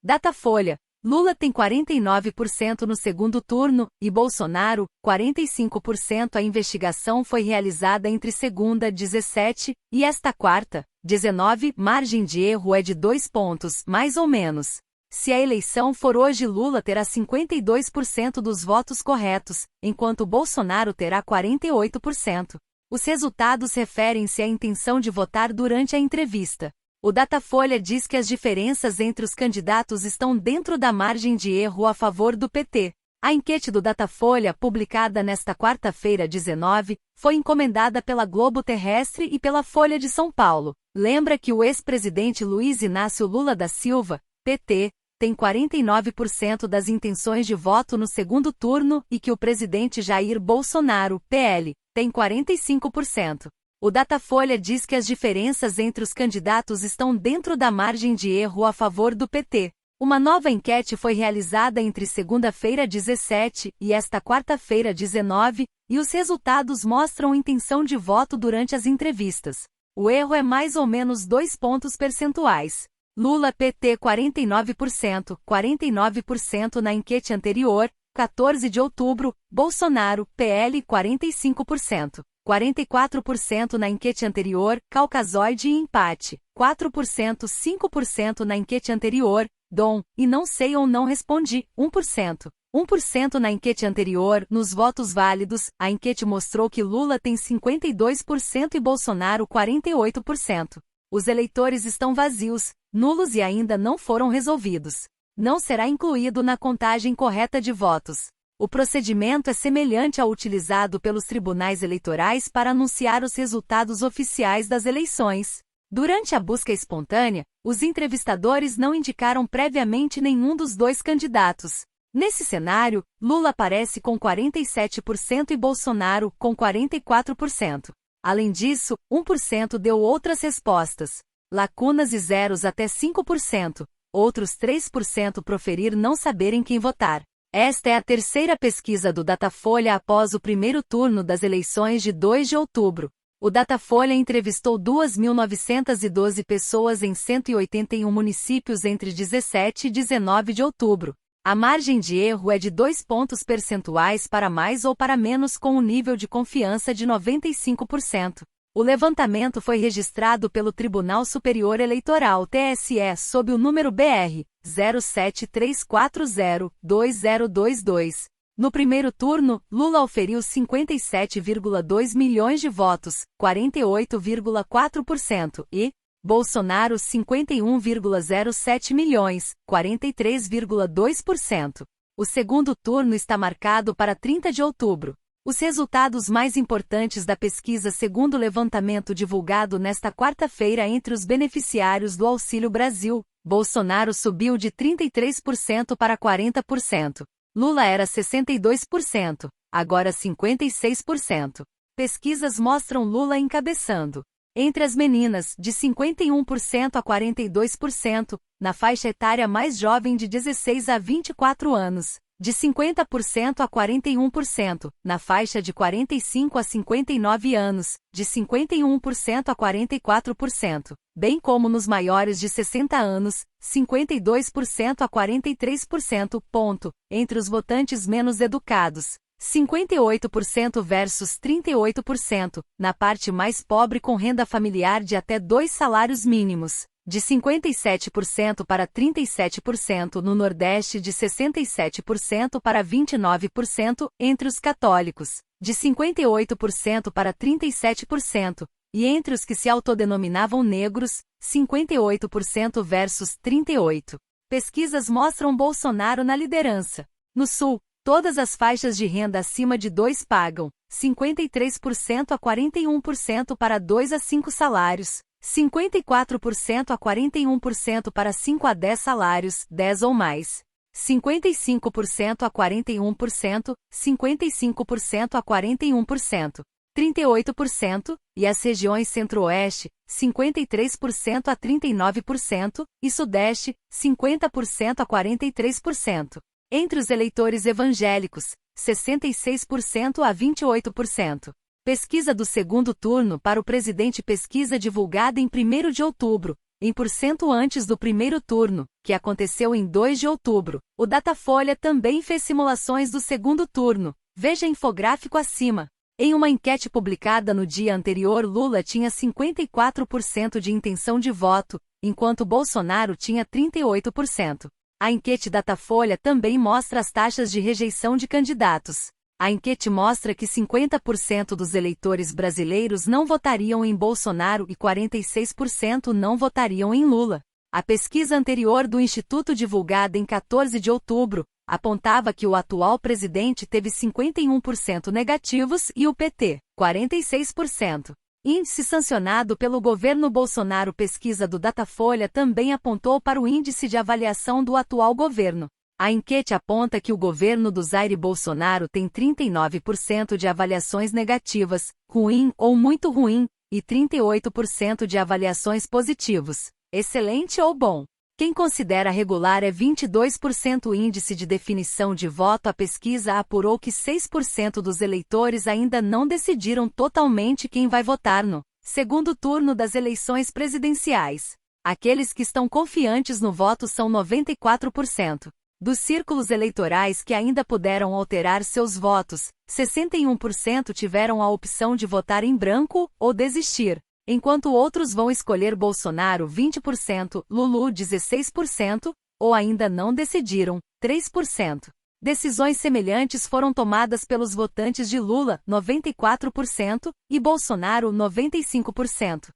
Datafolha: Lula tem 49% no segundo turno, e Bolsonaro, 45%. A investigação foi realizada entre segunda, 17, e esta quarta, 19. Margem de erro é de 2 pontos, mais ou menos. Se a eleição for hoje, Lula terá 52% dos votos corretos, enquanto Bolsonaro terá 48%. Os resultados referem-se à intenção de votar durante a entrevista. O Datafolha diz que as diferenças entre os candidatos estão dentro da margem de erro a favor do PT. A enquete do Datafolha, publicada nesta quarta-feira, 19, foi encomendada pela Globo Terrestre e pela Folha de São Paulo. Lembra que o ex-presidente Luiz Inácio Lula da Silva, PT, tem 49% das intenções de voto no segundo turno e que o presidente Jair Bolsonaro, PL, tem 45%. O Datafolha diz que as diferenças entre os candidatos estão dentro da margem de erro a favor do PT. Uma nova enquete foi realizada entre segunda-feira, 17, e esta quarta-feira, 19, e os resultados mostram intenção de voto durante as entrevistas. O erro é mais ou menos 2 pontos percentuais. Lula, PT 49%, 49% na enquete anterior, 14 de outubro, Bolsonaro, PL 45%. 44% na enquete anterior, Caucasoide e empate, 4%, 5% na enquete anterior, Dom, e não sei ou não respondi, 1%. 1% na enquete anterior, nos votos válidos, a enquete mostrou que Lula tem 52% e Bolsonaro 48%. Os eleitores estão vazios, nulos e ainda não foram resolvidos. Não será incluído na contagem correta de votos. O procedimento é semelhante ao utilizado pelos tribunais eleitorais para anunciar os resultados oficiais das eleições. Durante a busca espontânea, os entrevistadores não indicaram previamente nenhum dos dois candidatos. Nesse cenário, Lula aparece com 47% e Bolsonaro com 44%. Além disso, 1% deu outras respostas. Lacunas e zeros até 5%. Outros 3% proferir não saberem quem votar. Esta é a terceira pesquisa do Datafolha após o primeiro turno das eleições de 2 de outubro. O Datafolha entrevistou 2.912 pessoas em 181 municípios entre 17 e 19 de outubro. A margem de erro é de 2 pontos percentuais para mais ou para menos, com um nível de confiança de 95%. O levantamento foi registrado pelo Tribunal Superior Eleitoral (TSE) sob o número BR 0734022022. No primeiro turno, Lula oferiu 57,2 milhões de votos, 48,4%, e Bolsonaro 51,07 milhões, 43,2%. O segundo turno está marcado para 30 de outubro. Os resultados mais importantes da pesquisa, segundo o levantamento divulgado nesta quarta-feira entre os beneficiários do Auxílio Brasil, Bolsonaro subiu de 33% para 40%. Lula era 62%, agora 56%. Pesquisas mostram Lula encabeçando. Entre as meninas, de 51% a 42%, na faixa etária mais jovem de 16 a 24 anos. De 50% a 41%, na faixa de 45 a 59 anos, de 51% a 44%, bem como nos maiores de 60 anos, 52% a 43%. Entre os votantes menos educados, 58% versus 38%, na parte mais pobre com renda familiar de até 2 salários mínimos. De 57% para 37% no Nordeste, de 67% para 29% entre os católicos, de 58% para 37%, e entre os que se autodenominavam negros, 58% versus 38%. Pesquisas mostram Bolsonaro na liderança. No Sul, todas as faixas de renda acima de 2 pagam, 53% a 41% para 2 a 5 salários. 54% a 41% para 5 a 10 salários, 10 ou mais. 55% a 41%, 55% a 41%. 38%, e as regiões Centro-Oeste, 53% a 39%, e Sudeste, 50% a 43%. Entre os eleitores evangélicos, 66% a 28%. Pesquisa do segundo turno para o presidente. Pesquisa divulgada em 1º de outubro. em % antes do primeiro turno, que aconteceu em 2 de outubro. O Datafolha também fez simulações do segundo turno. Veja infográfico acima. Em uma enquete publicada no dia anterior, Lula tinha 54% de intenção de voto, enquanto Bolsonaro tinha 38%. A enquete Datafolha também mostra as taxas de rejeição de candidatos. A enquete mostra que 50% dos eleitores brasileiros não votariam em Bolsonaro e 46% não votariam em Lula. A pesquisa anterior do Instituto, divulgada em 14 de outubro, apontava que o atual presidente teve 51% negativos e o PT, 46%. Índice sancionado pelo governo Bolsonaro. Pesquisa do Datafolha também apontou para o índice de avaliação do atual governo. A enquete aponta que o governo do Jair Bolsonaro tem 39% de avaliações negativas, ruim ou muito ruim, e 38% de avaliações positivos, excelente ou bom. Quem considera regular é 22%. O índice de definição de voto. A pesquisa apurou que 6% dos eleitores ainda não decidiram totalmente quem vai votar no segundo turno das eleições presidenciais. Aqueles que estão confiantes no voto são 94%. Dos círculos eleitorais que ainda puderam alterar seus votos, 61% tiveram a opção de votar em branco ou desistir, enquanto outros vão escolher Bolsonaro, 20%, Lulu, 16%, ou ainda não decidiram, 3%. Decisões semelhantes foram tomadas pelos votantes de Lula, 94%, e Bolsonaro, 95%.